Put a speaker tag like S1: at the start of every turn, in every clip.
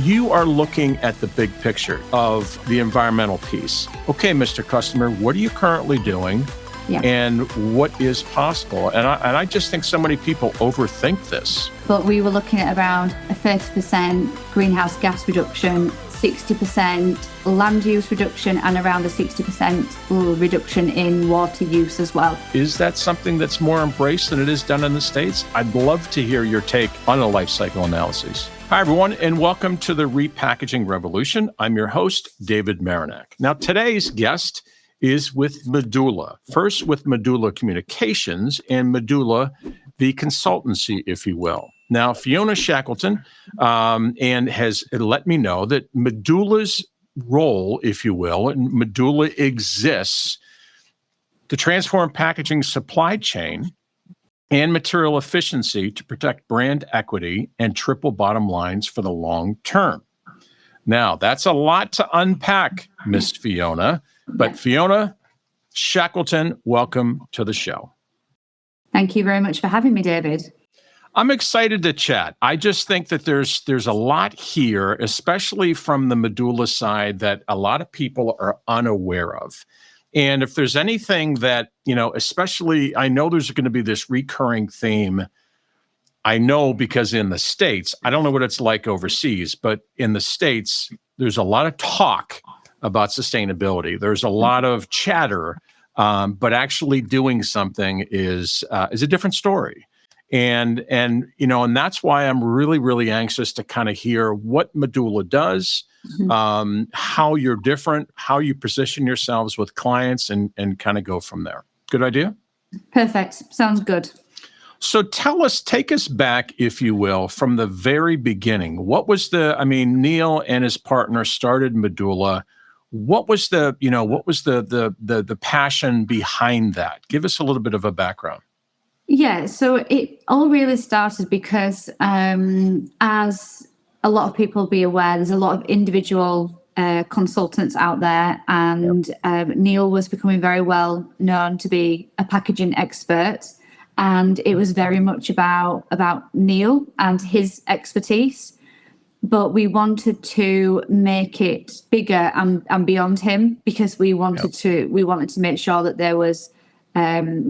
S1: you are looking at the big picture of the environmental piece. Okay, Mr. Customer, what are you currently doing? Yeah. And what is possible? And I just think so many people overthink this.
S2: But we were looking at around a 30% greenhouse gas reduction, 60% land use reduction, and around a 60% reduction in water use as well.
S1: Is that something that's more embraced than it is done in the States? I'd love to hear your take on a life cycle analysis. Hi, everyone, and welcome to the Repackaging Revolution. I'm your host, David Marinak. Now, today's guest is with Medoola. First with Medoola Communications and Medoola, the consultancy, if you will. Now, Fiona Shackleton and has let me know that Medoola's role, if you will, and Medoola exists to transform packaging supply chain and material efficiency to protect brand equity and triple bottom lines for the long term. Now, that's a lot to unpack, Miss Fiona. But Fiona Shackleton, welcome to the show.
S2: Thank you very much for having me, David.
S1: I'm excited to chat. I just think that there's a lot here, especially from the Medoola side, that a lot of people are unaware of. And if there's anything that, especially, I know there's going to be this recurring theme. I know because in the States, I don't know what it's like overseas, but in the States, there's a lot of talk about sustainability. There's a lot of chatter, but actually doing something is a different story. And that's why I'm really, really anxious to kind of hear what Medoola does, how you're different, how you position yourselves with clients, and kind of go from there. Good idea?
S2: Perfect. Sounds good.
S1: So take us back, if you will, from the very beginning. What was Neil and his partner started Medoola. What was the passion behind that? Give us a little bit of a background.
S2: Yeah, so it all really started because, as a lot of people be aware, there's a lot of individual consultants out there, and Neil was becoming very well known to be a packaging expert, and it was very much about Neil and his expertise. But we wanted to make it bigger and beyond him, because we wanted to make sure that there was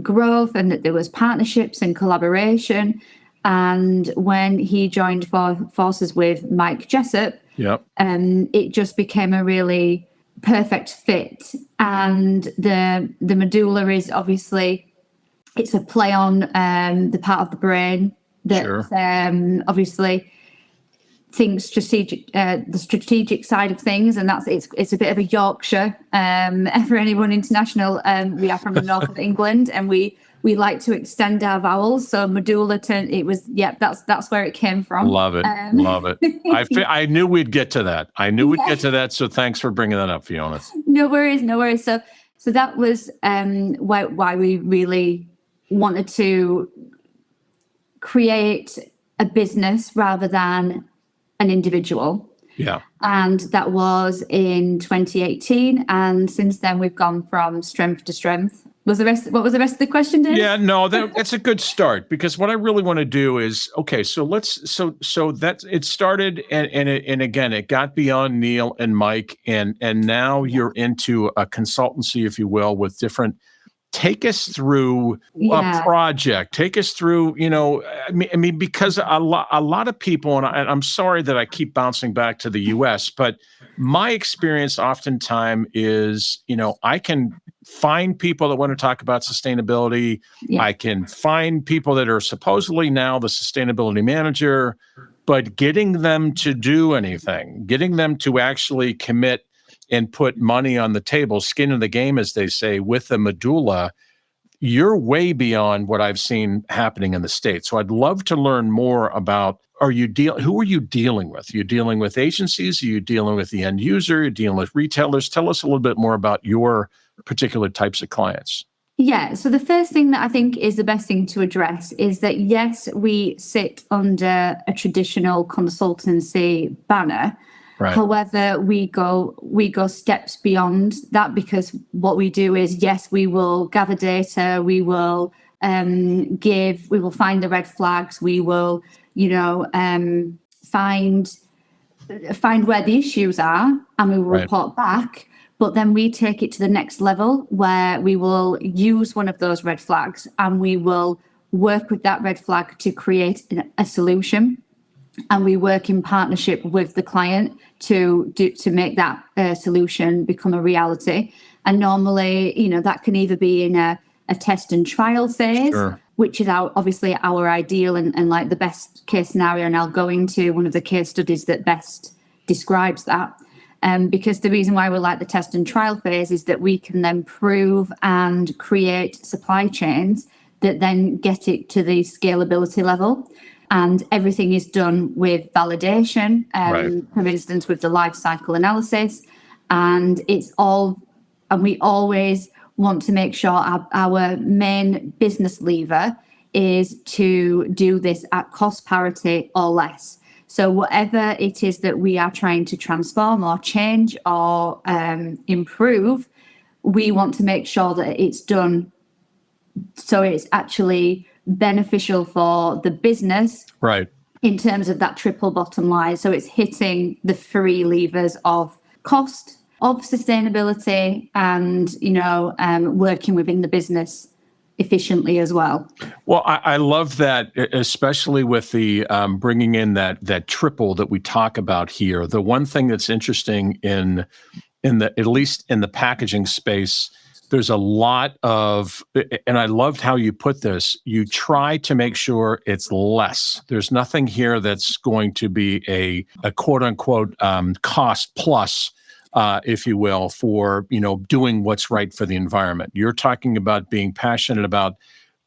S2: growth and that there was partnerships and collaboration. And when he joined forces with Mike Jessup, it just became a really perfect fit. And the Medoola is obviously, it's a play on the part of the brain that obviously thinks the strategic side of things, and it's a bit of a Yorkshire for anyone international. We are from the north of England, and we like to extend our vowels. So Medoola that's where it came from.
S1: Love it, love it. I knew we'd get to that. Get to that. So thanks for bringing that up, Fiona.
S2: No worries. So that was why we really wanted to create a business rather than an individual. Yeah. And that was in 2018. And since then we've gone from strength to strength. What was the rest of the question, Dave?
S1: Yeah, no, that's a good start, because what I really want to do is, okay, so that it started and again, it got beyond Neil and Mike, and now you're into a consultancy, if you will, with different. Take us through a project. Take us through, because a lot of people, and I'm sorry that I keep bouncing back to the U.S., but my experience oftentimes is, I can find people that want to talk about sustainability. Yeah. I can find people that are supposedly now the sustainability manager, but getting them to do anything, getting them to actually commit and put money on the table, skin in the game, as they say, with the Medoola, you're way beyond what I've seen happening in the States. So I'd love to learn more about, who are you dealing with? Are you dealing with agencies? Are you dealing with the end user? Are you dealing with retailers? Tell us a little bit more about your particular types of clients.
S2: Yeah, so the first thing that I think is the best thing to address is that, yes, we sit under a traditional consultancy banner. Right. However, we go steps beyond that, because what we do is, yes, we will gather data, we will find the red flags, we will, find find where the issues are, and we will report back. But then we take it to the next level, where we will use one of those red flags, and we will work with that red flag to create a solution. And we work in partnership with the client to make that solution become a reality. And normally, that can either be in a test and trial phase, which is obviously our ideal and like the best case scenario. And I'll go into one of the case studies that best describes that. Because the reason why we like the test and trial phase is that we can then prove and create supply chains that then get it to the scalability level. And everything is done with validation, for instance, with the life cycle analysis. And we always want to make sure our main business lever is to do this at cost parity or less. So whatever it is that we are trying to transform or change or improve, we want to make sure that it's done so it's actually beneficial for the business, in terms of that triple bottom line. So it's hitting the three levers of cost, of sustainability, and working within the business efficiently as well.
S1: Well, I love that, especially with the bringing in that triple that we talk about here. The one thing that's interesting in the, at least in the packaging space, there's a lot of, and I loved how you put this, you try to make sure it's less. There's nothing here that's going to be a quote unquote cost plus, if you will, for, doing what's right for the environment. You're talking about being passionate about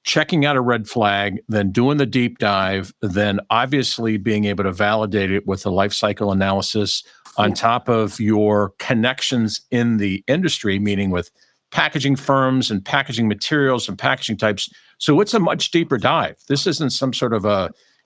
S1: checking out a red flag, then doing the deep dive, then obviously being able to validate it with a life cycle analysis on top of your connections in the industry, meaning with packaging firms and packaging materials and packaging types. So it's a much deeper dive. This isn't some sort of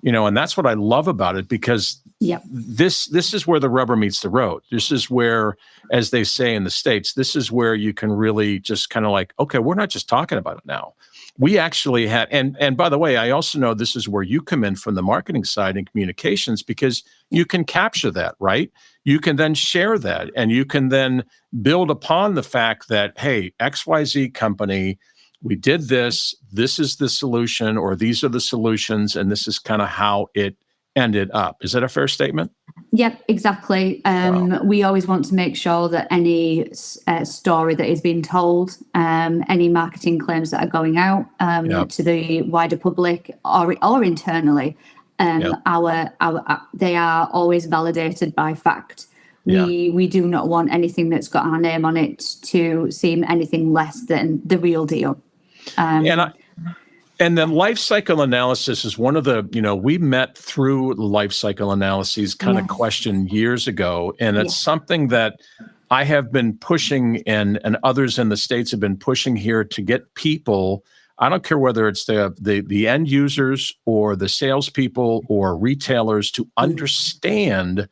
S1: and that's what I love about it, because this is where the rubber meets the road. This is where, as they say in the States, this is where you can really just kind of like, okay, we're not just talking about it now. We actually have, and by the way, I also know this is where you come in from the marketing side and communications, because you can capture that, right? You can then share that, and you can then build upon the fact that, hey, XYZ company, we did this is the solution, or these are the solutions, and this is kind of how it ended up. Is that a fair statement?
S2: Yep, exactly. We always want to make sure that any story that is being told, any marketing claims that are going out to the wider public or internally, they are always validated by fact. We do not want anything that's got our name on it to seem anything less than the real deal.
S1: And then life cycle analysis is one of the, we met through life cycle analyses kind of question years ago. And it's something that I have been pushing, and others in the States have been pushing here to get people, I don't care whether it's the end users or the salespeople or retailers, to understand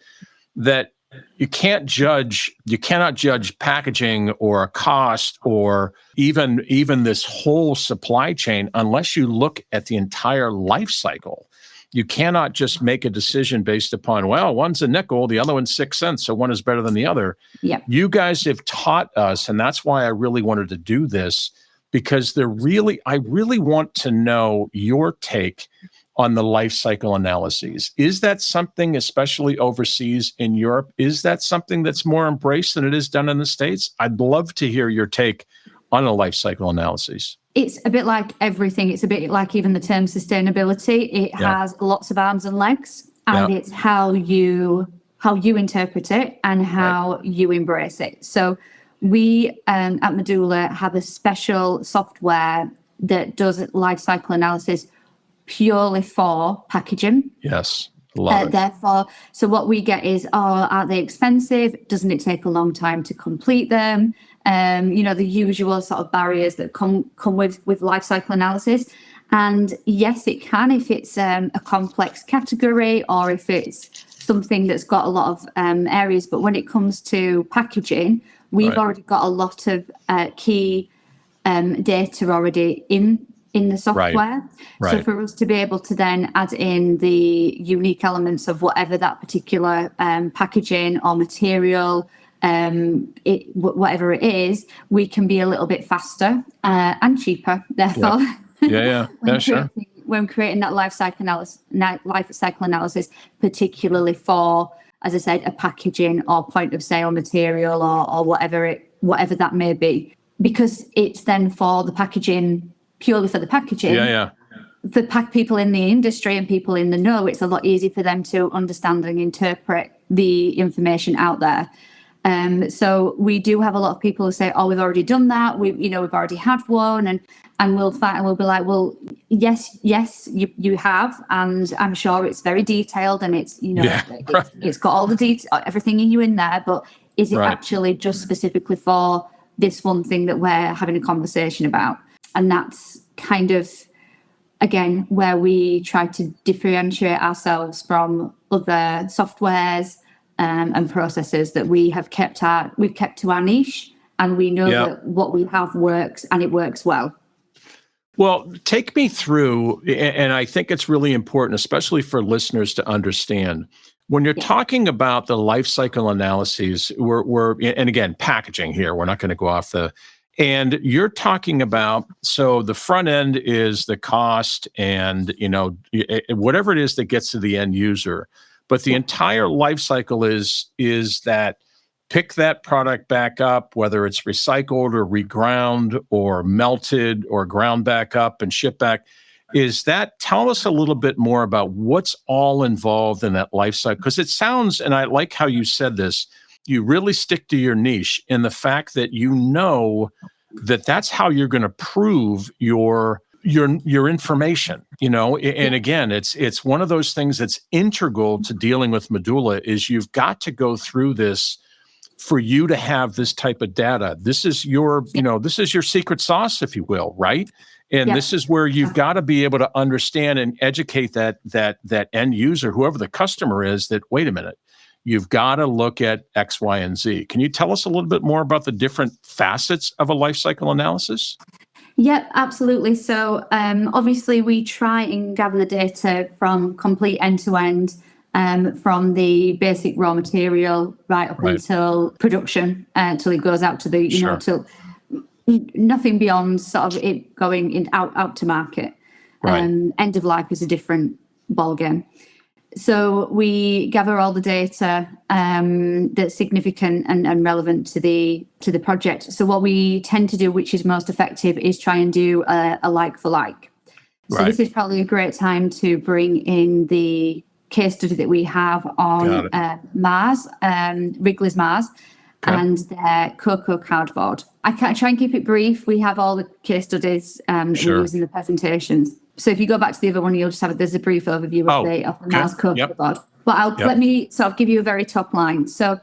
S1: that you cannot judge packaging or a cost or even this whole supply chain unless you look at the entire life cycle. You cannot just make a decision based upon, well, one's a nickel, the other one's 6 cents, so one is better than the other. You guys have taught us, and that's why I really wanted to do this, because I really want to know your take on the life cycle analyses. Is that something, especially overseas in Europe, is that something that's more embraced than it is done in the States? I'd love to hear your take on a life cycle analysis.
S2: It's a bit like everything. It's a bit like even the term sustainability. It has lots of arms and legs, and it's how you interpret it and how you embrace it. So we at Medoola have a special software that does life cycle analysis purely for packaging.
S1: Yes, love it.
S2: Therefore, so what we get is, are they expensive? Doesn't it take a long time to complete them? The usual sort of barriers that come with life cycle analysis. And yes, it can if it's a complex category or if it's something that's got a lot of areas. But when it comes to packaging, we've already got a lot of key data already in in the software. So
S1: Right.
S2: for us to be able to then add in the unique elements of whatever that particular packaging or material, whatever it is, we can be a little bit faster and cheaper. Therefore,
S1: Yeah. Sure.
S2: when creating that life cycle analysis, particularly for, as I said, a packaging or point of sale material or whatever that may be, because it's then for the packaging, purely for the packaging.
S1: Yeah.
S2: For people in the industry and people in the know, it's a lot easier for them to understand and interpret the information out there. So we do have a lot of people who say, "Oh, we've already done that. We've already had one," and we'll be like, "Well, yes, you have, and I'm sure it's very detailed and it's it's got all the detail, everything in you in there. But is it actually just specifically for this one thing that we're having a conversation about?" And that's kind of, again, where we try to differentiate ourselves from other softwares and processes that we've kept to our niche, and we know that what we have works and it works well.
S1: Well, take me through, and I think it's really important, especially for listeners to understand, when you're talking about the life cycle analyses, and again, packaging here, we're not going to go off and you're talking about, so the front end is the cost and, whatever it is that gets to the end user. But the entire life cycle is that pick that product back up, whether it's recycled or reground or melted or ground back up and shipped back. Tell us a little bit more about what's all involved in that life cycle. Because it sounds, and I like how you said this, you really stick to your niche in the fact that that's how you're going to prove your information, and again, it's one of those things that's integral to dealing with Medoola is you've got to go through this for you to have this type of data. This is your, this is your secret sauce, if you will, right? And this is where you've got to be able to understand and educate that end user, whoever the customer is, that, wait a minute, you've got to look at X, Y, and Z. Can you tell us a little bit more about the different facets of a life cycle analysis?
S2: Yep, absolutely. So obviously we try and gather the data from complete end to end, from the basic raw material right up until production, until it goes out to the, till nothing beyond sort of it going out to market. End of life is a different ballgame. So we gather all the data that's significant and relevant to the project. So what we tend to do, which is most effective, is try and do a like for like. So this is probably a great time to bring in the case study that we have on Mars, Wrigley's Mars, and their cocoa cardboard. I can try and keep it brief. We have all the case studies that we use in the presentations. So if you go back to the other one, you'll just have there's a brief overview of the Mars cocoa board. But let me sort of give you a very top line. So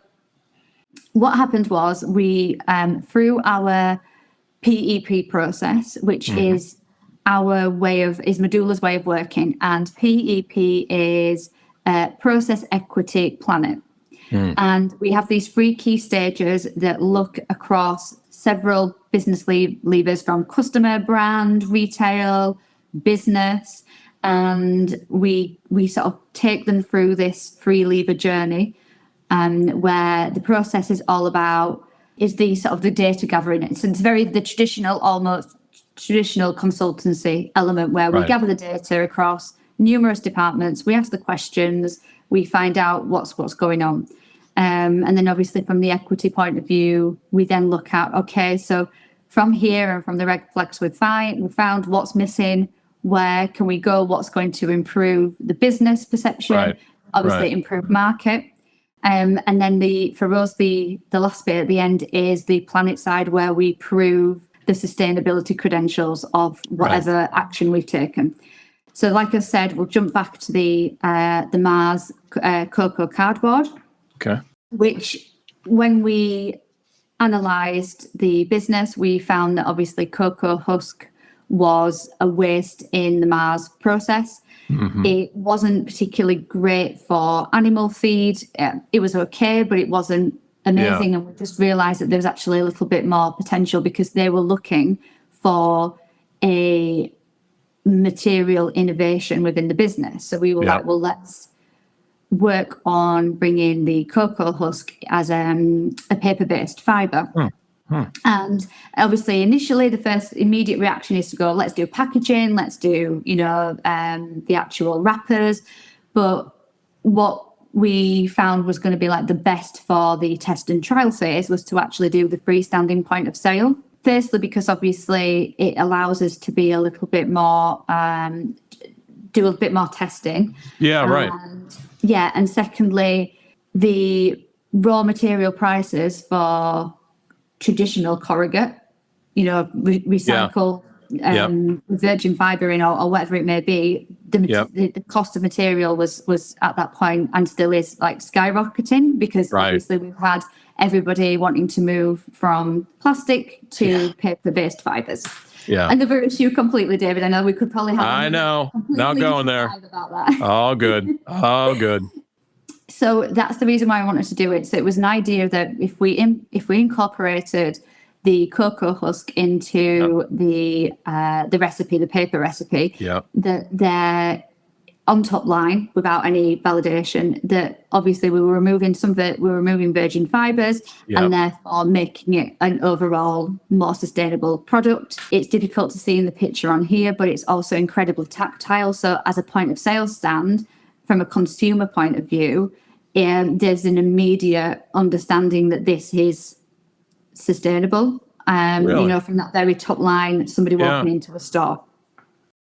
S2: what happened was we, through our PEP process, which is Medoola's way of working, and PEP is process equity planning. And we have these 3 key stages that look across several business levers, from customer, brand, retail, business, and we sort of take them through this 3-lever journey, where the process is all about the sort of the data gathering. So it's almost traditional consultancy element, where we gather the data across numerous departments, we ask the questions, we find out what's going on. And then obviously from the equity point of view, we then look at, okay, so from here and from the red flags we've found what's missing, where can we go, what's going to improve the business perception, obviously improve market. And then for us, the last bit at the end is the planet side, where we prove the sustainability credentials of whatever action we've taken. So like I said, we'll jump back to the Mars cocoa cardboard, which when we analysed the business, we found that obviously cocoa husk was a waste in the Mars process. It wasn't particularly great for animal feed. It was okay, but it wasn't amazing. And we just realised that there's actually a little bit more potential, because they were looking for a material innovation within the business. So we were like, well, let's work on bringing the cocoa husk as a paper-based fiber. And obviously, initially, the first immediate reaction is to go, let's do packaging, let's do, the actual wrappers. But what we found was going to be like the best for the test and trial phase was to actually do the freestanding point of sale. Firstly, because obviously it allows us to be a little bit more, do a bit more testing.
S1: Yeah, right.
S2: And secondly, the raw material prices for traditional corrugate, recycle, virgin fibre or whatever it may be, the cost of material was at that point and still is like skyrocketing because obviously we've had everybody wanting to move from plastic to paper-based fibres.
S1: Yeah.
S2: And the virtue completely, David. I know we could probably have.
S1: I know. Not going there.
S2: About that.
S1: All good. All good.
S2: So that's the reason why I wanted to do it. So it was an idea that if we incorporated the cocoa husk into the recipe, the paper recipe, that they're on top line without any validation. That obviously we were removing virgin fibres and therefore making it an overall more sustainable product. It's difficult to see in the picture on here, but it's also incredibly tactile. So as a point of sale stand, from a consumer point of view, there's an immediate understanding that this is sustainable. From that very top line, somebody walking into a store,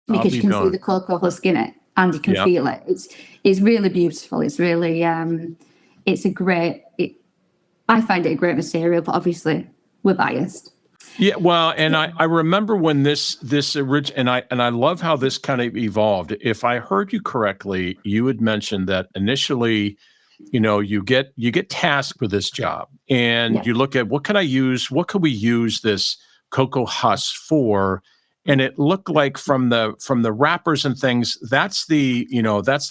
S2: because you can see the cocoa husk in it and you can feel it. It's really beautiful. It's really it's a great. I find it a great material, but obviously we're biased.
S1: Yeah, well, and I remember when this and I love how this kind of evolved. If I heard you correctly, you had mentioned that initially, you get tasked with this job, and you look at what could we use this cocoa husk for, and it looked like from the wrappers and things, that's the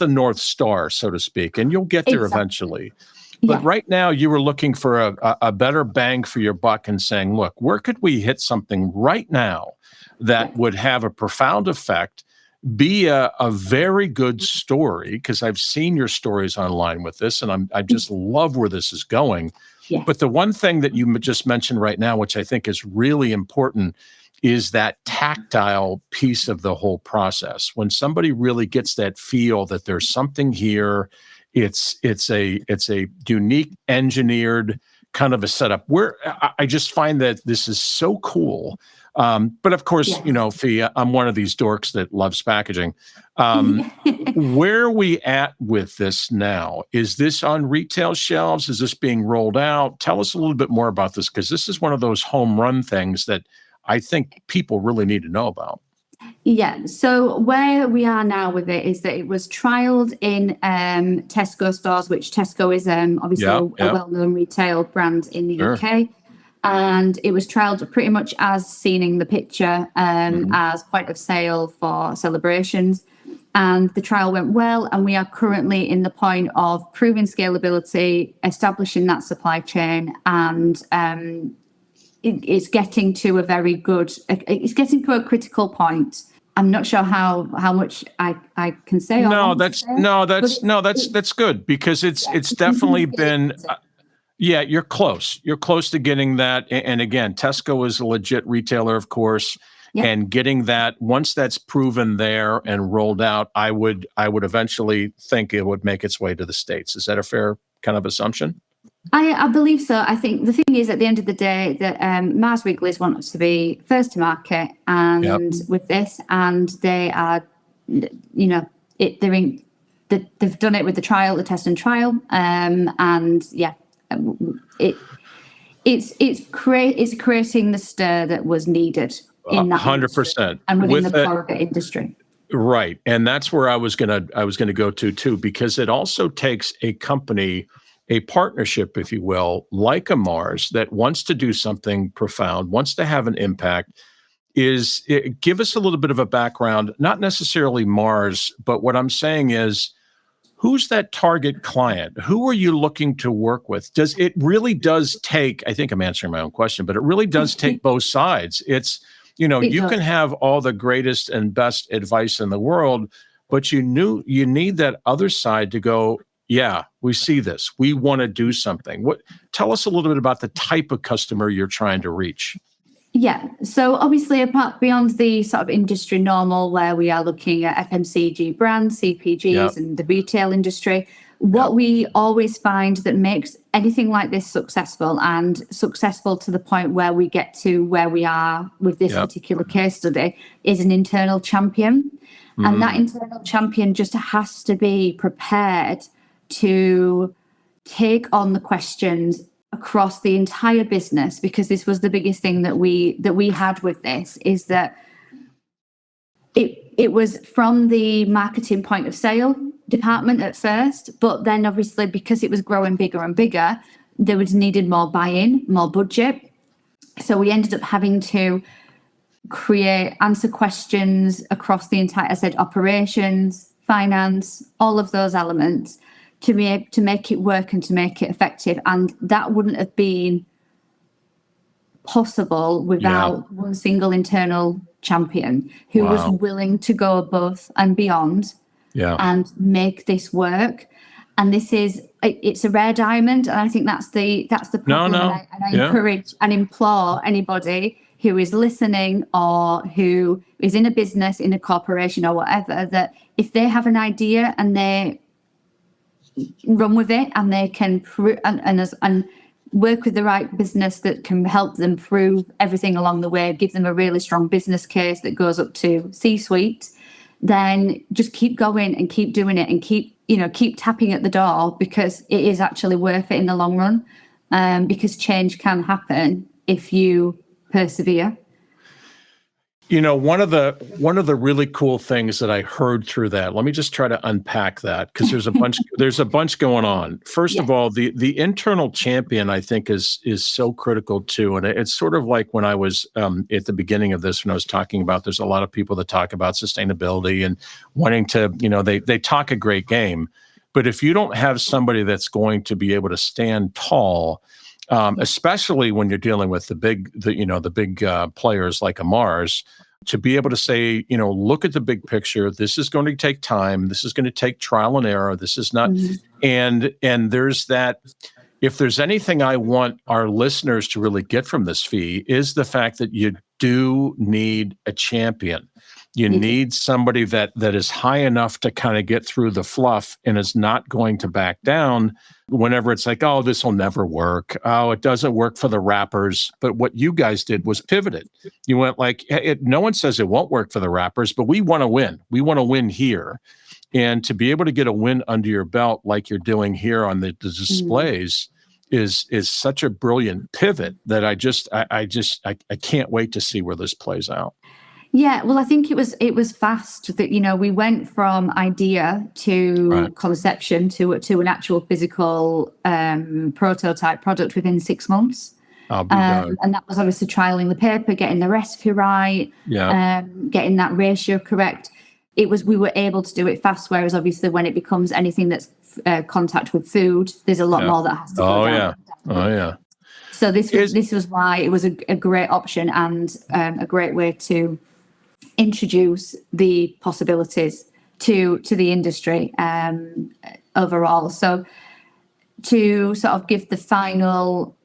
S1: North Star, so to speak, and you'll get there eventually. But right now, you were looking for a better bang for your buck and saying, look, where could we hit something right now that would have a profound effect, be a very good story, because I've seen your stories online with this, and I just love where this is going. Yes. But the one thing that you just mentioned right now, which I think is really important, is that tactile piece of the whole process. When somebody really gets that feel that there's something here, it's a unique engineered kind of a setup where I just find that this is so cool. But of course, Fee, I'm one of these dorks that loves packaging. Where are we at with this now? Is this on retail shelves? Is this being rolled out? Tell us a little bit more about this, because this is one of those home run things that I think people really need to know about.
S2: Yeah, so where we are now with it is that it was trialled in Tesco stores, which Tesco is obviously a well-known retail brand in the UK. And it was trialled pretty much as seen in the picture, as point of sale for celebrations. And the trial went well, and we are currently in the point of proving scalability, establishing that supply chain, and it's getting to a very good, it's getting to a critical point. I'm not sure how much I can say.
S1: That's good, because it's definitely been, you're close. You're close to getting that. And again, Tesco is a legit retailer, of course, and getting that, once that's proven there and rolled out, I would eventually think it would make its way to the States. Is that a fair kind of assumption?
S2: I believe so. I think the thing is, at the end of the day, that Mars Wrigley's want us to be first to market, and with this, and they are, they've done it with the trial, the test and trial, it's creating the stir that was needed in that
S1: 100%
S2: and within the corrugate industry.
S1: Right, and that's where I was gonna go to too, because it also takes a company, a partnership, if you will, like a Mars, that wants to do something profound, wants to have an impact. Give us a little bit of a background, not necessarily Mars, but what I'm saying is, who's that target client? Who are you looking to work with? It really does take, I think I'm answering my own question, but it really does take both sides.
S2: It
S1: you
S2: does.
S1: can have all the greatest and best advice in the world, but you need that other side to go, yeah, we see this. We want to do something. Tell us a little bit about the type of customer you're trying to reach.
S2: Yeah. So obviously, apart beyond the sort of industry normal, where we are looking at FMCG brands,
S1: Yeah.
S2: CPGs, and the retail industry, what
S1: Yeah.
S2: we always find that makes anything like this successful, and successful to the point where we get to where we are with this
S1: Yeah.
S2: particular case study, is an internal champion. And that internal champion just has to be prepared to take on the questions across the entire business, because this was the biggest thing that we had with this, is that it was from the marketing point of sale department at first, but then obviously because it was growing bigger and bigger, there was needed more buy-in, more budget. So we ended up having to answer questions across the entire, I said, operations, finance, all of those elements, to make it work and to make it effective. And that wouldn't have been possible without one single internal champion who was willing to go above and beyond and make this work. And it's a rare diamond. And I think that's the problem.
S1: No.
S2: And I encourage and implore anybody who is listening or who is in a business, in a corporation or whatever, that if they have an idea and they run with it, and they can and work with the right business that can help them prove everything along the way, give them a really strong business case that goes up to C-suite, then just keep going and keep doing it, and keep tapping at the door, because it is actually worth it in the long run. Because change can happen if you persevere.
S1: One of the really cool things that I heard through that, let me just try to unpack that, because there's a bunch going on. First of all, the internal champion, I think, is so critical too. And it's sort of like when I was at the beginning of this, when I was talking about, there's a lot of people that talk about sustainability and wanting to, they talk a great game, but if you don't have somebody that's going to be able to stand tall, especially when you're dealing with the big players like a Mars, to be able to say, look at the big picture. This is going to take time. This is going to take trial and error. This is not, and there's that. If there's anything I want our listeners to really get from this, Fee, is the fact that you do need a champion. You need somebody that is high enough to kind of get through the fluff and is not going to back down whenever it's like, oh, this will never work. Oh, it doesn't work for the wrappers. But what you guys did was pivoted. You went like, no one says it won't work for the wrappers, but we want to win. We want to win here. And to be able to get a win under your belt like you're doing here on the displays is such a brilliant pivot that I can't wait to see where this plays out.
S2: Yeah, well, I think it was fast that, we went from idea to conception to an actual physical prototype product within 6 months.
S1: I'll be done.
S2: And that was obviously trialing the paper, getting the recipe right, getting that ratio correct. We were able to do it fast, whereas obviously when it becomes anything that's contact with food, there's a lot more that has to go down.
S1: Oh yeah.
S2: So this was why it was a great option and a great way to introduce the possibilities to the industry overall. So to sort of give the final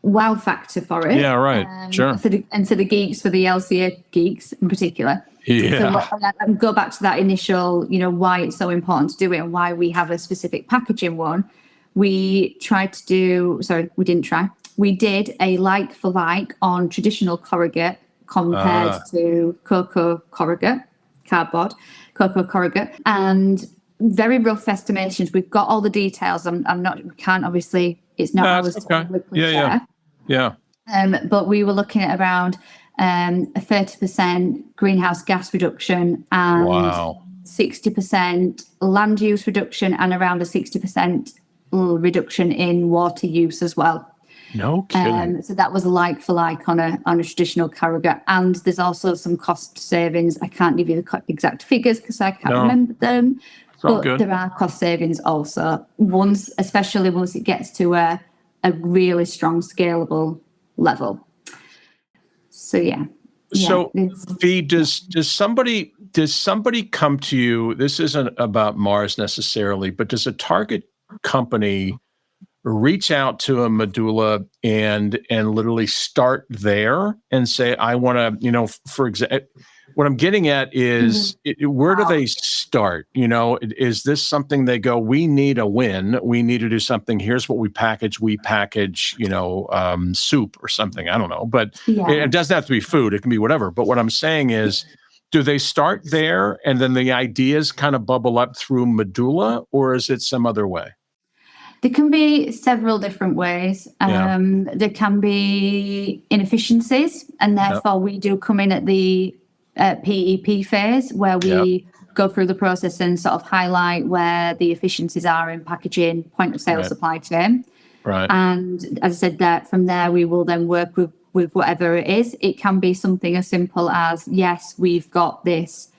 S2: wow factor for it.
S1: Yeah, right. Sure.
S2: For the geeks, for the LCA geeks in particular.
S1: Yeah.
S2: So and go back to that initial, why it's so important to do it and why we have a specific packaging one. We did a like for like on traditional corrugate compared to cocoa corrugate, cardboard, cocoa corrugate, and very rough estimations. We've got all the details. We can't obviously, it's not ours to publicly share.
S1: Yeah.
S2: But we were looking at around a 30% greenhouse gas reduction and 60% land use reduction and around a 60% reduction in water use as well.
S1: No kidding.
S2: So that was like for like on a traditional corrugate, and there's also some cost savings. I can't give you the exact figures because I can't remember them, but there are cost savings also. Especially once it gets to a really strong scalable level. So yeah.
S1: So, Fee, does somebody come to you? This isn't about Mars necessarily, but does a target company reach out to a Medoola and literally start there and say, I want to, for example, what I'm getting at is where do they start? Is this something they go, we need a win, we need to do something, here's what we package, soup or something, I don't know, but it doesn't have to be food, it can be whatever. But what I'm saying is, do they start there and then the ideas kind of bubble up through Medoola, or is it some other way?
S2: There can be several different ways. There can be inefficiencies, and therefore we do come in at the PEP phase where we go through the process and sort of highlight where the efficiencies are in packaging, point of sale, supply chain.
S1: Right.
S2: And as I said, that from there we will then work with whatever it is. It can be something as simple as, yes, we've got this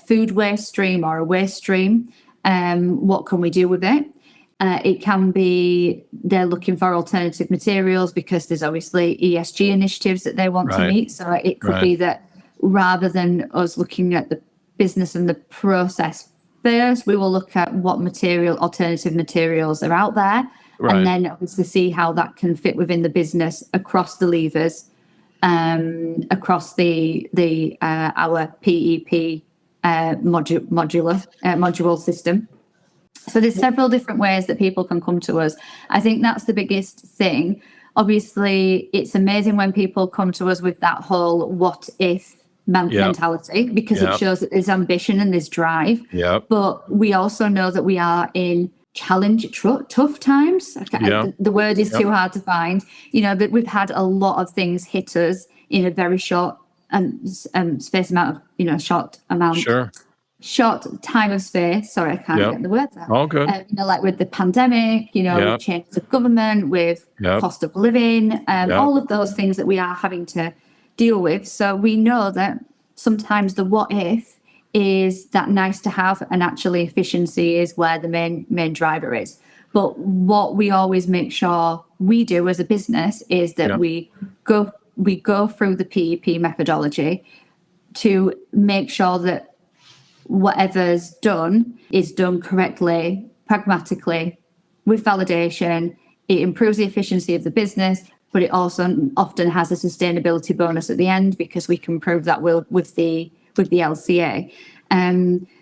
S2: food waste stream or a waste stream. What can we do with it? It can be they're looking for alternative materials because there's obviously ESG initiatives that they want to meet. So it could be that rather than us looking at the business and the process first, we will look at what alternative materials are out there, and then obviously see how that can fit within the business across the levers, across our PEP module system. So there's several different ways that people can come to us. I think that's the biggest thing. Obviously, it's amazing when people come to us with that whole what if mentality, because it shows that there's ambition and there's drive. But we also know that we are in tough times. The word is too hard to find. That we've had a lot of things hit us in a very short short time of space. Sorry, I can't get the words out.
S1: All good.
S2: Like with the pandemic, with changes of government, with cost of living, all of those things that we are having to deal with. So we know that sometimes the what if is that nice to have, and actually efficiency is where the main driver is. But what we always make sure we do as a business is that we go through the PEP methodology to make sure that whatever's done is done correctly, pragmatically, with validation. It improves the efficiency of the business, but it also often has a sustainability bonus at the end because we can prove that with the LCA.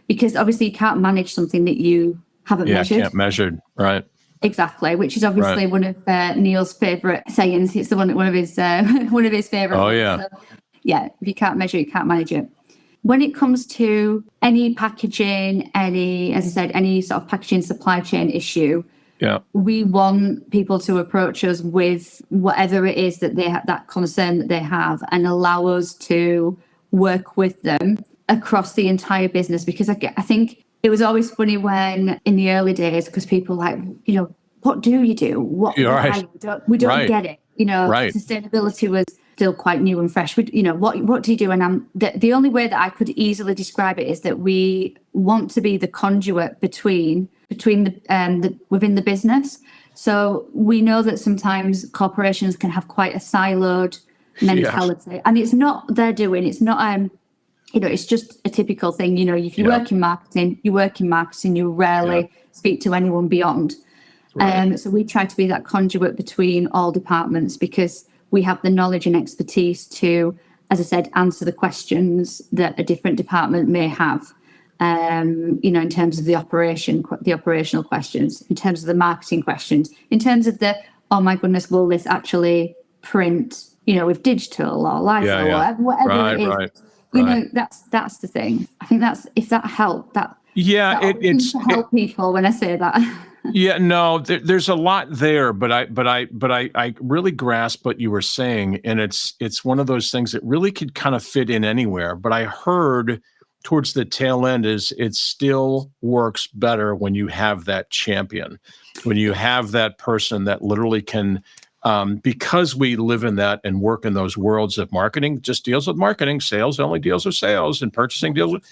S2: Because obviously you can't manage something that you haven't measured.
S1: Yeah, can't measured, right.
S2: Exactly, which is obviously one of Neil's favourite sayings. It's one of his favourite.
S1: Oh yeah.
S2: So, if you can't measure it, you can't manage it. When it comes to any packaging, as I said, any sort of packaging supply chain issue, we want people to approach us with whatever it is that they have, that concern that they have, and allow us to work with them across the entire business. Because I think it was always funny when in the early days, because people were like, what do you do? We don't get it. Sustainability was still quite new and fresh. What do you do? And the only way that I could easily describe it is that we want to be the conduit between the within the business. So we know that sometimes corporations can have quite a siloed mentality, and it's not their doing. It's not it's just a typical thing. If you work in marketing, you rarely speak to anyone beyond. So we try to be that conduit between all departments, because we have the knowledge and expertise to, as I said, answer the questions that a different department may have. In terms of the operational questions, in terms of the marketing questions, in terms of the, oh my goodness, will this actually print, with digital or live or whatever it is. That's the thing. I think that's, if that helped, it's to help people when I say that.
S1: There's a lot there, but I really grasp what you were saying, and it's one of those things that really could kind of fit in anywhere. But I heard towards the tail end is it still works better when you have that champion, when you have that person that literally can, because we live in that and work in those worlds of marketing, just deals with marketing, sales only deals with sales, and purchasing deals with.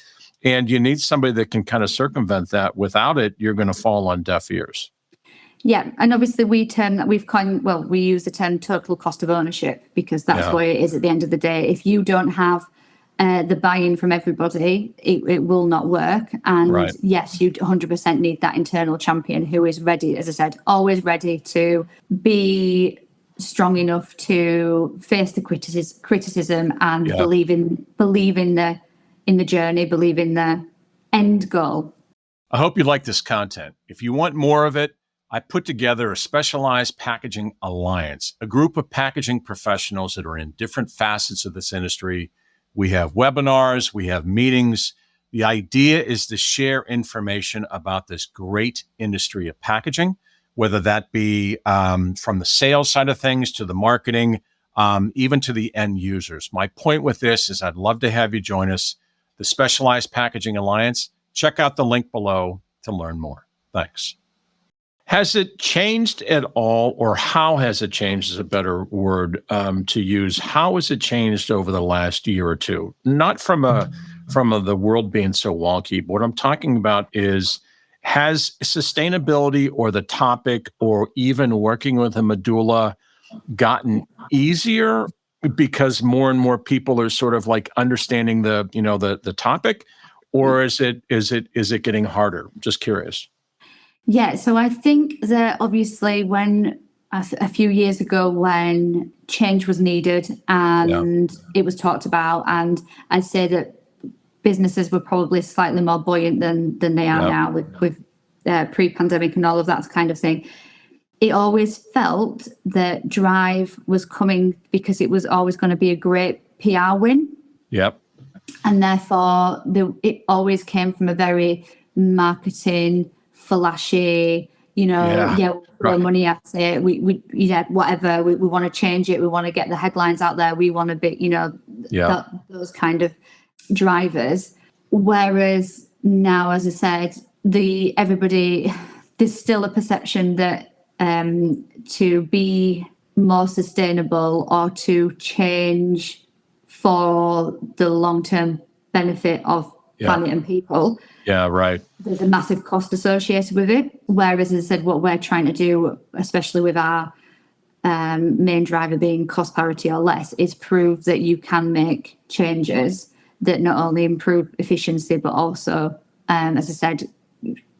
S1: And you need somebody that can kind of circumvent that. Without it, you're going to fall on deaf ears.
S2: Yeah, and obviously we use the term total cost of ownership because that's
S1: Yeah.
S2: what it is at the end of the day. If you don't have the buy-in from everybody, it will not work. And
S1: Right.
S2: yes, you 100% need that internal champion who is ready, as I said, always ready to be strong enough to face the criticism and
S1: Yeah.
S2: believe in the journey, believe in the end goal.
S1: I hope you like this content. If you want more of it, I put together a specialized packaging alliance, a group of packaging professionals that are in different facets of this industry. We have webinars, we have meetings. The idea is to share information about this great industry of packaging, whether that be from the sales side of things to the marketing, even to the end users. My point with this is I'd love to have you join us, the Specialized Packaging Alliance. Check out the link below to learn more. Thanks. Has it changed at all, or how has it changed is a better word to use? How has it changed over the last year or two? Not from the world being so wonky, but what I'm talking about is, has sustainability or the topic or even working with a Medoola gotten easier because more and more people are sort of like understanding the topic, or is it getting harder? Just curious.
S2: Yeah, so I think that obviously when a few years ago when change was needed and it was talked about, and I'd say that businesses were probably slightly more buoyant than they are now with pre-pandemic and all of that kind of thing. It always felt that drive was coming because it was always going to be a great PR win.
S1: Yep.
S2: And therefore, it always came from a very marketing, flashy, throw money at it. We whatever. We want to change it. We want to get the headlines out there. We want to be, those kind of drivers. Whereas now, as I said, there's still a perception that to be more sustainable or to change for the long-term benefit of planet and people.
S1: Yeah, right.
S2: There's a massive cost associated with it. Whereas, as I said, what we're trying to do, especially with our main driver being cost parity or less, is prove that you can make changes that not only improve efficiency, but also, as I said,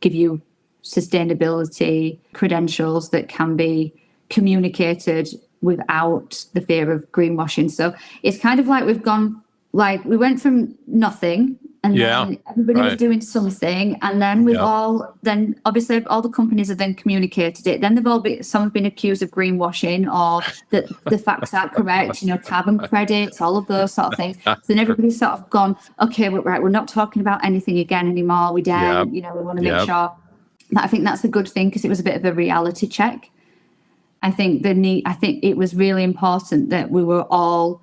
S2: give you sustainability credentials that can be communicated without the fear of greenwashing. So it's kind of like we went from nothing and then everybody was doing something, and then obviously all the companies have then communicated it. Then some have been accused of greenwashing or that the facts aren't correct, carbon credits, all of those sort of things. So then everybody's sort of gone, okay, we're not talking about anything again anymore. We don't, we want to make sure. But I think that's a good thing because it was a bit of a reality check. I think it was really important that we were all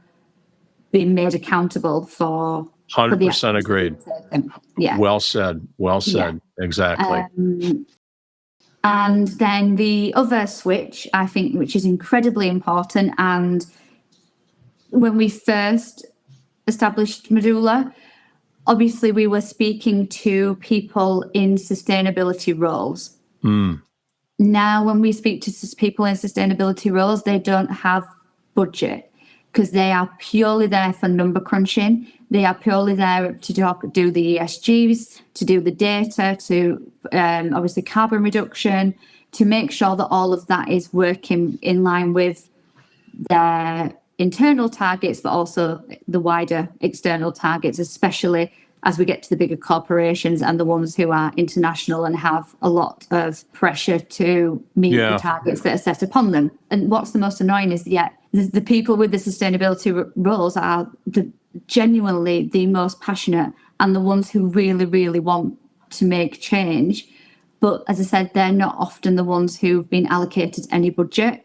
S2: being made accountable for
S1: 100% agreed.
S2: Yeah.
S1: Well said. Yeah. Exactly.
S2: And then the other switch, I think, which is incredibly important, and when we first established Medoola, obviously we were speaking to people in sustainability roles. Now, when we speak to people in sustainability roles, they don't have budget because they are purely there for number crunching. They are purely there to do the ESGs, to do the data, to obviously carbon reduction, to make sure that all of that is working in line with their internal targets, but also the wider external targets, especially as we get to the bigger corporations and the ones who are international and have a lot of pressure to meet the targets that are set upon them. And what's the most annoying is the people with the sustainability roles are genuinely the most passionate and the ones who really, really want to make change. But as I said, they're not often the ones who've been allocated any budget.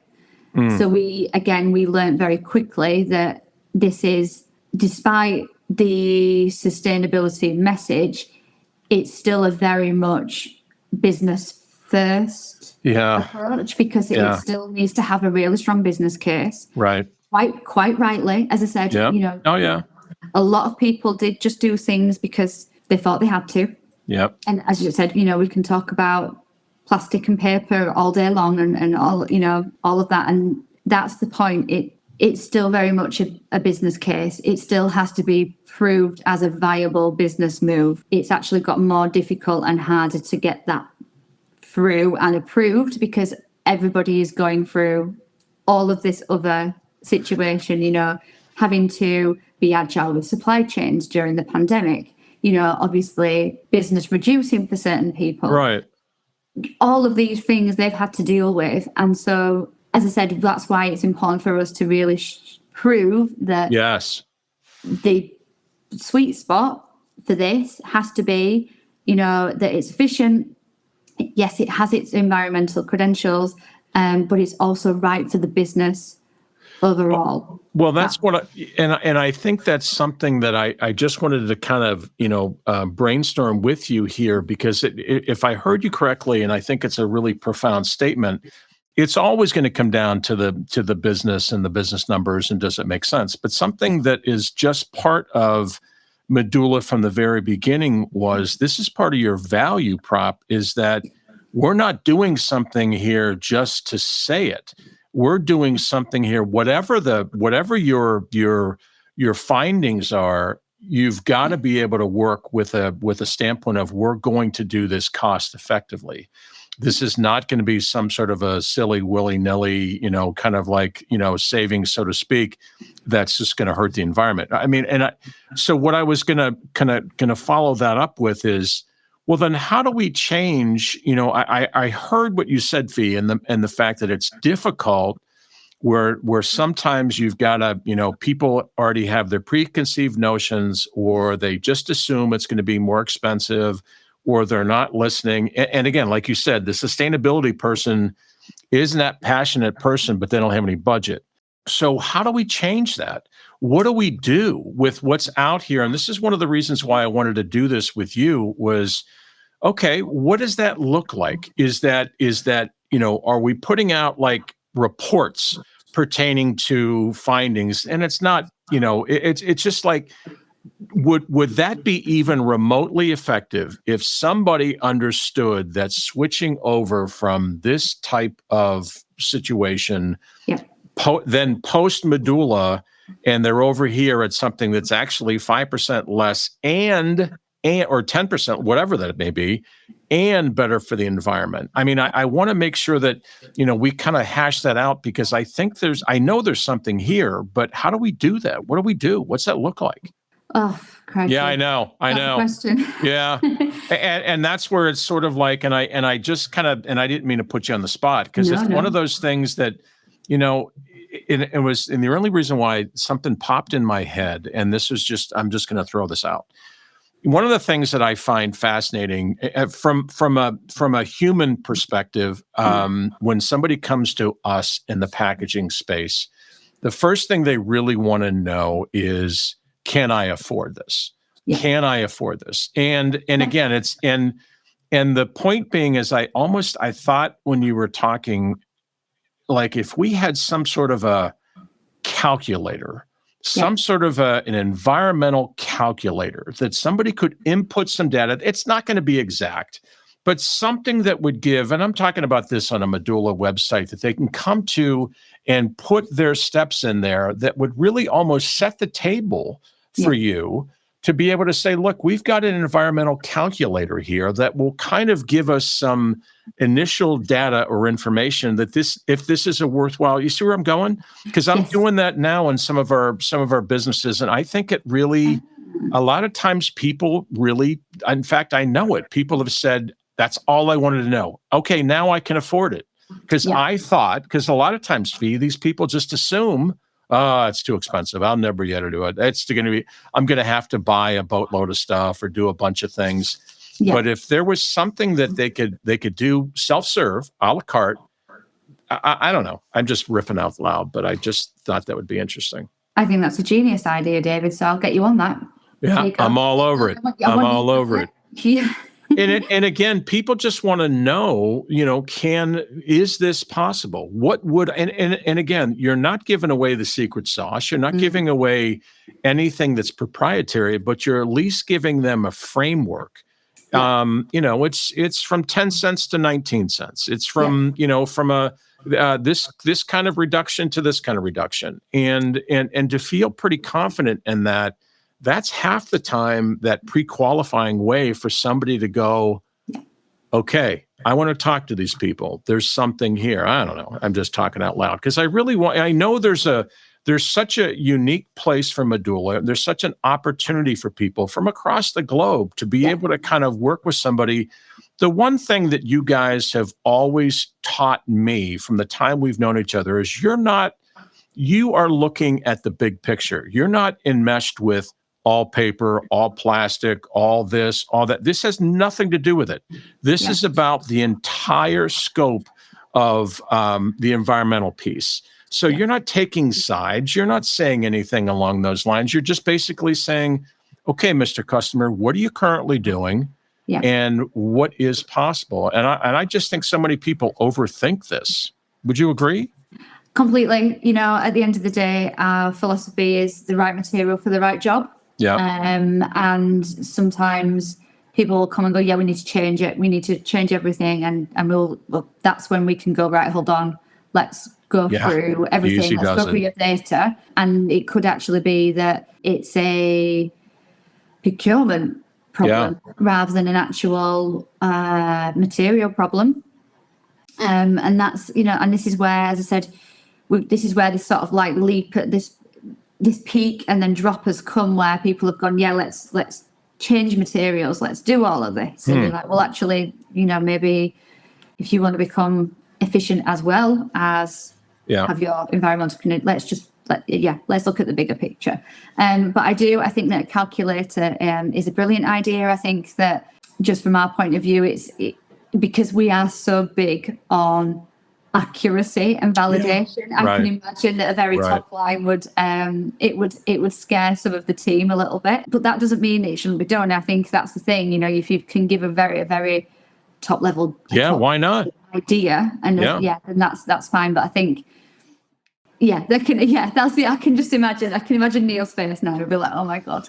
S2: So we learned very quickly that this is, despite the sustainability message, it's still a very much business first approach because it still needs to have a really strong business case.
S1: Right.
S2: Quite rightly, as I said, a lot of people did just do things because they thought they had to.
S1: Yep.
S2: And as you said, we can talk about plastic and paper all day long and all, all of that. And that's the point. It's still very much a business case. It still has to be proved as a viable business move. It's actually got more difficult and harder to get that through and approved because everybody is going through all of this other situation, having to be agile with supply chains during the pandemic, obviously business reducing for certain people.
S1: Right.
S2: All of these things they've had to deal with. And so, as I said, that's why it's important for us to really prove that
S1: yes,
S2: the sweet spot for this has to be, that it's efficient. Yes, it has its environmental credentials, but it's also right for the business overall.
S1: Well, that's what I think that's something that I just wanted to kind of, brainstorm with you here, because if I heard you correctly, and I think it's a really profound statement, it's always going to come down to the business and the business numbers and does it make sense? But something that is just part of Medoola from the very beginning was this is part of your value prop, is that we're not doing something here just to say it. We're doing something here, whatever your findings are, you've got to be able to work with a standpoint of we're going to do this cost effectively. This is not going to be some sort of a silly willy-nilly, kind of like, savings, so to speak, that's just going to hurt the environment. I mean, so what I was going to follow that up with is, well, then how do we change? I heard what you said, Fee, and the fact that it's difficult where sometimes you've got to, people already have their preconceived notions, or they just assume it's going to be more expensive, or they're not listening. And again, like you said, the sustainability person isn't that passionate person, but they don't have any budget. So how do we change that? What do we do with what's out here? And this is one of the reasons why I wanted to do this with you was, okay, what does that look like? Is that, are we putting out like reports pertaining to findings? And it's not, it's just like, would that be even remotely effective if somebody understood that switching over from this type of situation, then post Medoola, and they're over here at something that's actually 5% less and or 10%, whatever that may be, and better for the environment? I mean, I want to make sure that, we kind of hash that out, because I know there's something here, but how do we do that? What do we do? What's that look like?
S2: Oh, crikey.
S1: Yeah, I know.
S2: That's the question.
S1: Yeah. And that's where it's sort of like, and I just kind of, and I didn't mean to put you on the spot, because it's one of those things that, it was, and the only reason why something popped in my head, and this is just, I'm just going to throw this out. One of the things that I find fascinating from a human perspective, when somebody comes to us in the packaging space, the first thing they really want to know is, can I afford this? Yeah. Can I afford this? And again, it's and the point being is, I thought when you were talking, like if we had some sort of a calculator, some sort of an environmental calculator that somebody could input some data. It's not going to be exact, but something that would give, and I'm talking about this on a Medoola website, that they can come to and put their steps in there that would really almost set the table for you to be able to say, look, we've got an environmental calculator here that will kind of give us some initial data or information that if this is a worthwhile, you see where I'm going? Because I'm doing that now in some of our businesses. And I think it really, a lot of times people really, in fact, I know it. People have said, that's all I wanted to know. Okay, now I can afford it. Because I thought, because a lot of times, these people just assume, it's too expensive. I'll never be able to do it. I'm going to have to buy a boatload of stuff or do a bunch of things. Yeah. But if there was something that they could do self-serve, a la carte, I don't know. I'm just riffing out loud, but I just thought that would be interesting.
S2: I think that's a genius idea, David. So I'll get you on that.
S1: Yeah, I'm all over it. I'm all over it.
S2: Yeah.
S1: And again, people just want to know, is this possible? What would, and again, you're not giving away the secret sauce. You're not giving away anything that's proprietary, but you're at least giving them a framework. It's from 10 cents to 19 cents. It's from, from this kind of reduction to this kind of reduction. And to feel pretty confident in that, that's half the time that pre-qualifying way for somebody to go, okay, I want to talk to these people. There's something here. I don't know. I'm just talking out loud because I know there's such a unique place for Medoola. There's such an opportunity for people from across the globe to be able to kind of work with somebody. The one thing that you guys have always taught me from the time we've known each other is you are looking at the big picture. You're not enmeshed with all paper, all plastic, all this, all that. This has nothing to do with it. This is about the entire scope of the environmental piece. So you're not taking sides. You're not saying anything along those lines. You're just basically saying, okay, Mr. Customer, what are you currently doing? And what is possible? And I just think so many people overthink this. Would you agree?
S2: Completely. At the end of the day, our philosophy is the right material for the right job. And sometimes people will come and go, yeah, we need to change it. We need to change everything. And that's when we can go, right, hold on. Let's go through everything. Let's go through your data. And it could actually be that it's a procurement problem rather than an actual material problem. And that's, and this is where, as I said, this is where this sort of like leap at this peak and then drop has come where people have gone, let's change materials, let's do all of this. And you're like, well, actually, maybe if you want to become efficient as well as have your environmental, let's look at the bigger picture. But I think that a calculator is a brilliant idea. I think that just from our point of view, because we are so big on accuracy and validation. I can imagine that a very top line would scare some of the team a little bit, but that doesn't mean it shouldn't be done. I think that's the thing, if you can give a very, very top level
S1: why not
S2: idea and then that's fine. But I think I can just imagine Neil's face now. He'll be like, oh my god.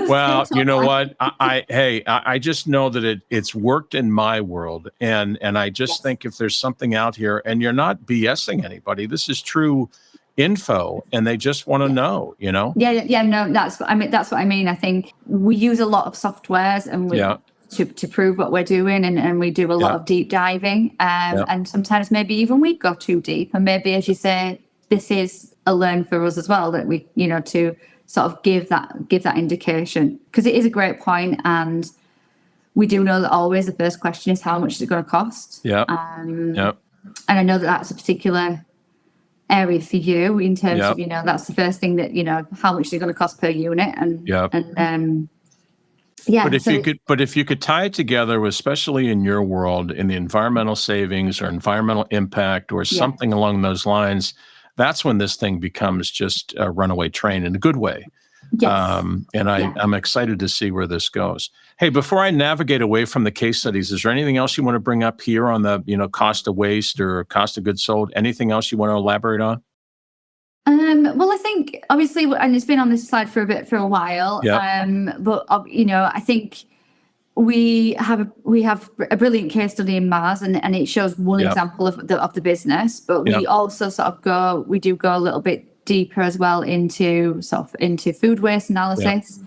S1: Well, you know what? I just know that it's worked in my world, and I just think if there's something out here, and you're not BSing anybody, this is true info, and they just want to know, No,
S2: that's what I mean. I think we use a lot of softwares, and to prove what we're doing, and we do a lot of deep diving, and sometimes maybe even we go too deep, and maybe, as you say, this is a learn for us as well, that we to sort of give that indication, because it is a great point, and we do know that always the first question is how much is it going to cost. And I know that that's a particular area for you in terms of that's the first thing that how much is it going to cost per unit,
S1: but if you could tie it together, especially in your world, in the environmental savings or environmental impact or something along those lines, that's when this thing becomes just a runaway train in a good way. I'm excited to see where this goes. Hey, before I navigate away from the case studies, is there anything else you want to bring up here on the cost of waste or cost of goods sold? Anything else you want to elaborate on?
S2: Well, I think obviously, and it's been on this slide for a while. But I think we have a brilliant case study in Mars, and it shows one example of the business. But we also we do go a little bit deeper as well into food waste analysis,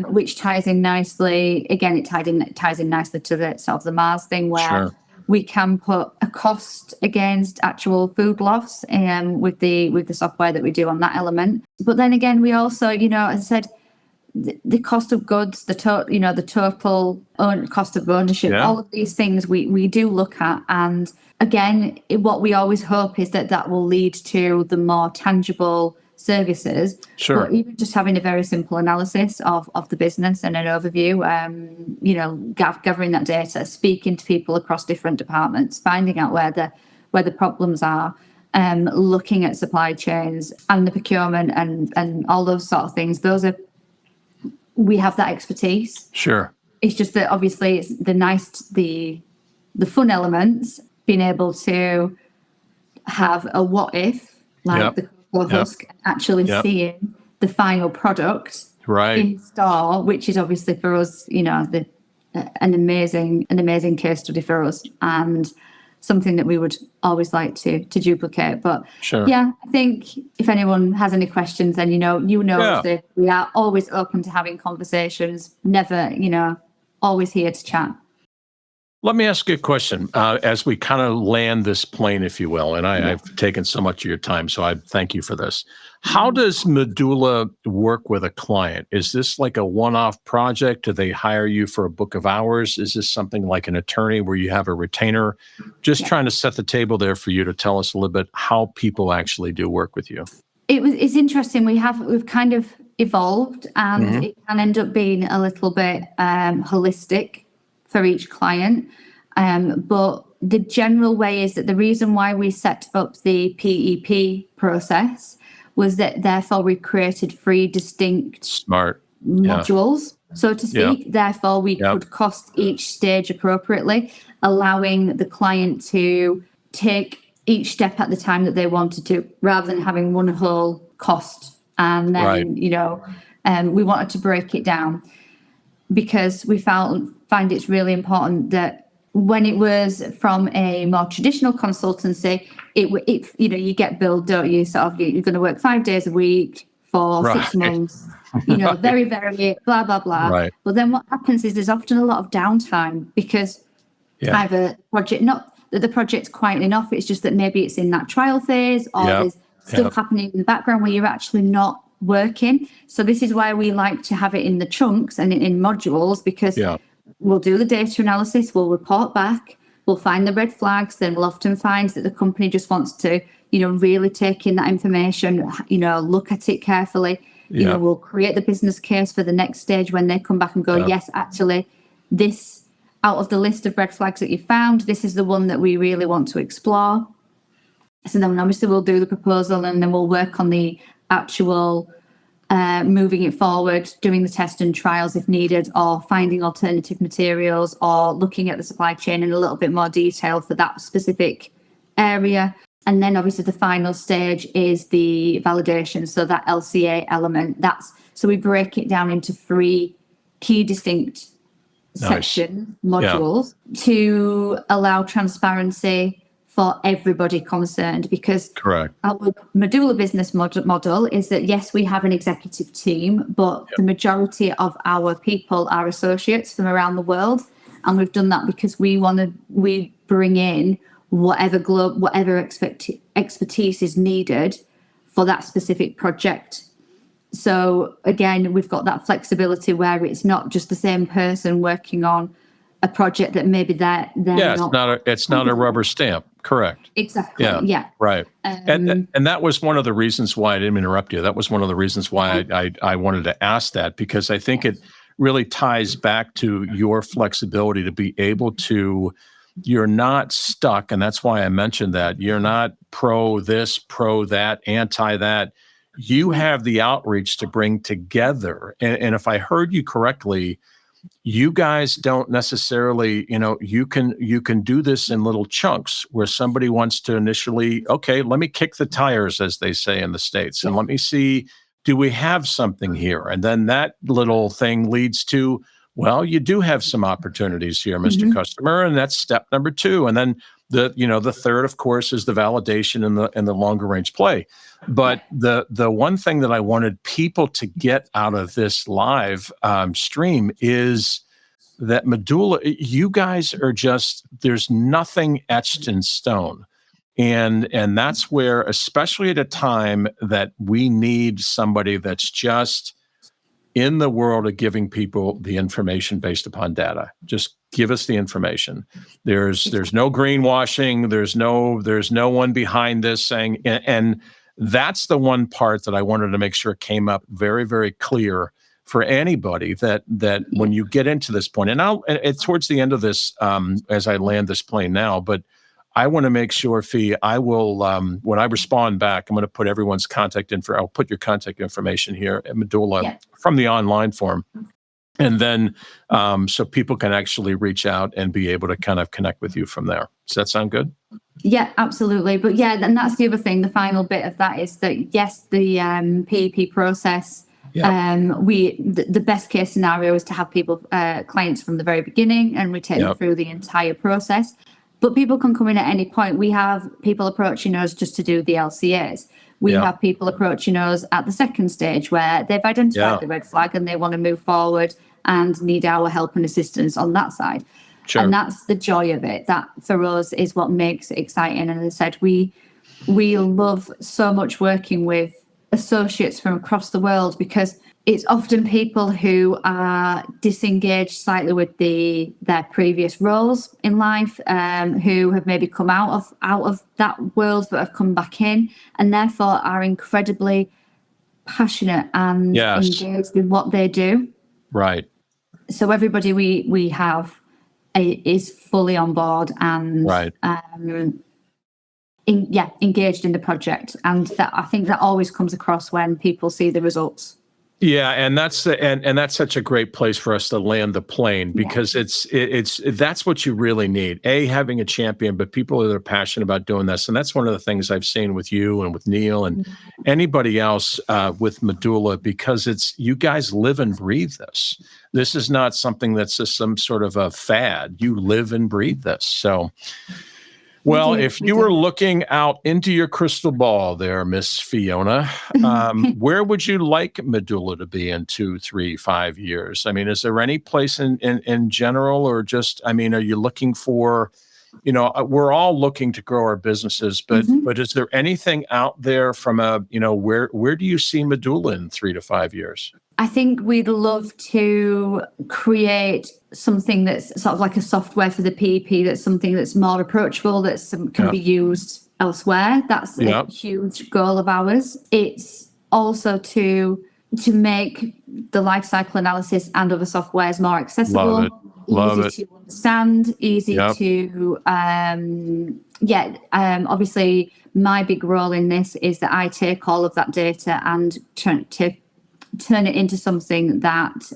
S2: which ties in nicely. Again, it ties in nicely to the Mars thing, where we can put a cost against actual food loss, with the software that we do on that element. But then again, we also, as I said, the cost of goods, the total cost of ownership, all of these things we do look at. And again, what we always hope is that will lead to the more tangible services. But even just having a very simple analysis of the business and an overview, gathering that data, speaking to people across different departments, finding out where the problems are, looking at supply chains and the procurement and all those sort of things. We have that expertise. It's just that obviously it's the fun elements, being able to have a what if, like the cocoa husk, actually seeing the final product
S1: Right.
S2: in store, which is obviously for us, an amazing case study for us, and something that we would always like to duplicate. But
S1: Sure.
S2: yeah, I think if anyone has any questions, then
S1: Yeah.
S2: that we are always open to having conversations. Never, always here to chat.
S1: Let me ask you a question as we kind of land this plane, if you will. And I've taken so much of your time, so I thank you for this. How does Medoola work with a client? Is this like a one-off project? Do they hire you for a book of hours? Is this something like an attorney where you have a retainer? Just trying to set the table there for you to tell us a little bit how people actually do work with you.
S2: It's interesting. We've kind of evolved, and it can end up being a little bit holistic for each client. But the general way is that the reason why we set up the PEP process was that therefore we created 3 distinct modules, so to speak. Therefore, we could cost each stage appropriately, allowing the client to take each step at the time that they wanted to, rather than having one whole cost. And then, we wanted to break it down, because we find it's really important that when it was from a more traditional consultancy, you get billed, don't you? Sort of, you're going to work 5 days a week for 6 months, very, very blah, blah, blah.
S1: Right.
S2: But then what happens is there's often a lot of downtime, because either not that the project's quietly off, it's just that maybe it's in that trial phase, or there's stuff happening in the background where you're actually not working. So this is why we like to have it in the chunks and in modules, because we'll do the data analysis, we'll report back, we'll find the red flags, then we'll often find that the company just wants to, really take in that information, look at it carefully. We'll create the business case for the next stage when they come back and go, yes, actually, this, out of the list of red flags that you found, this is the one that we really want to explore. So then obviously we'll do the proposal, and then we'll work on the actual moving it forward, doing the test and trials if needed, or finding alternative materials, or looking at the supply chain in a little bit more detail for that specific area. And then obviously the final stage is the validation, so that LCA element. So we break it down into 3 key distinct section modules to allow transparency for everybody concerned, because our Medoola business model is that, yes, we have an executive team, but the majority of our people are associates from around the world. And we've done that because we bring in whatever expertise is needed for that specific project. So again, we've got that flexibility where it's not just the same person working on a project that maybe they're
S1: it's not a rubber stamp. Correct.
S2: Exactly. Yeah.
S1: Right. And that was one of the reasons why I didn't interrupt you. That was one of the reasons why I wanted to ask that, because I think it really ties back to your flexibility to be able to, you're not stuck. And that's why I mentioned that you're not pro this, pro that, anti that. You have the outreach to bring together. And if I heard you correctly, you guys don't necessarily, you can do this in little chunks where somebody wants to initially, okay, let me kick the tires, as they say in the States, and let me see, do we have something here? And then that little thing leads to, well, you do have some opportunities here, Mr. Customer, and that's step number 2. And then the third, of course, is the validation and the longer range play. But the one thing that I wanted people to get out of this live stream is that Medoola, you guys are just, there's nothing etched in stone. And that's where, especially at a time that we need somebody that's just in the world of giving people the information based upon data. Just give us the information. There's no greenwashing. There's no one behind this saying, and that's the one part that I wanted to make sure came up very, very clear for anybody that when you get into this point, and towards the end of this, as I land this plane now, but I want to make sure, Fee, I will, when I respond back, I'm going to put everyone's contact info. I'll put your contact information here at Medoola from the online form. And then so people can actually reach out and be able to kind of connect with you from there. Does that sound good?
S2: Yeah, absolutely. But and that's the other thing. The final bit of that is that, yes, the PEP process The best case scenario is to have people, clients from the very beginning, and we take them through the entire process. But people can come in at any point. We have people approaching us just to do the LCAs. We have people approaching us at the second stage where they've identified the red flag and they want to move forward and need our help and assistance on that side. Sure. And that's the joy of it. That for us is what makes it exciting. And as I said, we love so much working with associates from across the world, because it's often people who are disengaged slightly with their previous roles in life, who have maybe come out of that world but have come back in, and therefore are incredibly passionate and engaged in what they do.
S1: Right.
S2: So everybody we have is fully on board and engaged in the project, and that I think that always comes across when people see the results.
S1: Yeah, and that's such a great place for us to land the plane, because that's what you really need. Having a champion, but people that are passionate about doing this, and that's one of the things I've seen with you and with Neil and anybody else with Medoola, because it's you guys live and breathe this. This is not something that's just some sort of a fad. You live and breathe this. So. Well, if you were looking out into your crystal ball there, Miss Fiona, where would you like Medoola to be in 2, 3, 5 years? I mean, is there any place in general, or just, I mean, are you looking for, we're all looking to grow our businesses, but is there anything out there from where do you see Medoola in 3 to 5 years?
S2: I think we'd love to create something that's sort of like a software for the PEP, that's something that's more approachable, that can be used elsewhere. That's a huge goal of ours. It's also to make the life cycle analysis and other softwares more accessible, easy to understand, easy to obviously my big role in this is that I take all of that data and turn it into something that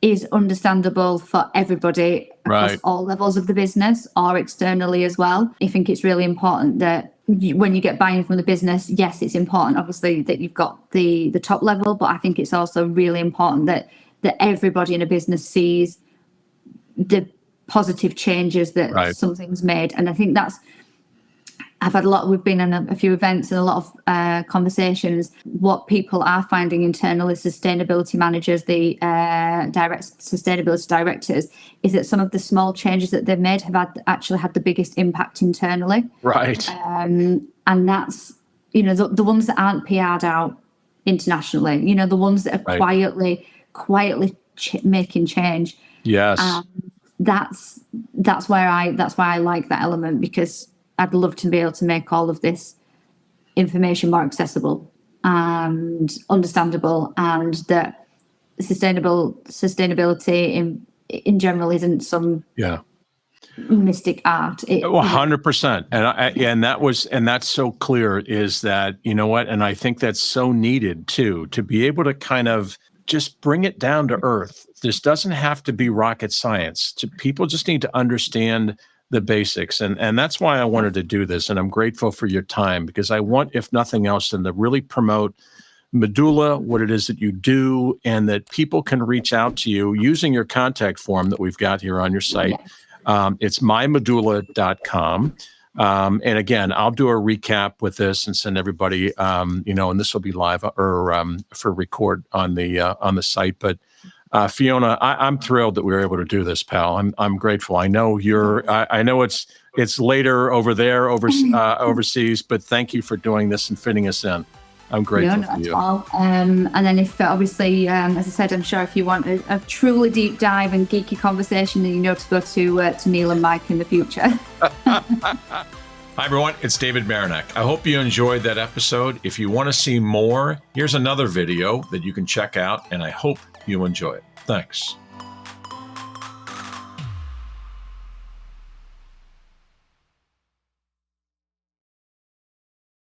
S2: is understandable for everybody across all levels of the business or externally as well. I think it's really important that when you get buy-in from the business, yes, it's important obviously that you've got the top level, but I think it's also really important that everybody in a business sees the positive changes that something's made. And I think we've been in a few events and a lot of conversations. What people are finding internally, sustainability managers, the sustainability directors, is that some of the small changes that they've made have actually had the biggest impact internally.
S1: Right.
S2: And that's, the ones that aren't PR'd out internationally, the ones that are quietly making change.
S1: Yes.
S2: That's why I like that element, because I'd love to be able to make all of this information more accessible and understandable, and that sustainability in general isn't some mystic art.
S1: 100%. And that's so clear, is that, and I think that's so needed too, to be able to kind of just bring it down to earth. This doesn't have to be rocket science. People just need to understand the basics. And that's why I wanted to do this. And I'm grateful for your time, because I want, if nothing else, to really promote Medoola, what it is that you do, and that people can reach out to you using your contact form that we've got here on your site. It's mymedoola.com. And again, I'll do a recap with this and send everybody, and this will be live or for record on the site. But Fiona, I'm thrilled that we were able to do this, pal. I'm grateful. I know I know it's later over there, overseas, but thank you for doing this and fitting us in. I'm grateful for you.
S2: And then if obviously, as I said, I'm sure if you want a truly deep dive and geeky conversation, then to go to Neil and Mike in the future.
S1: Hi, everyone. It's David Marinak. I hope you enjoyed that episode. If you want to see more, here's another video that you can check out, and I hope you enjoy it. Thanks.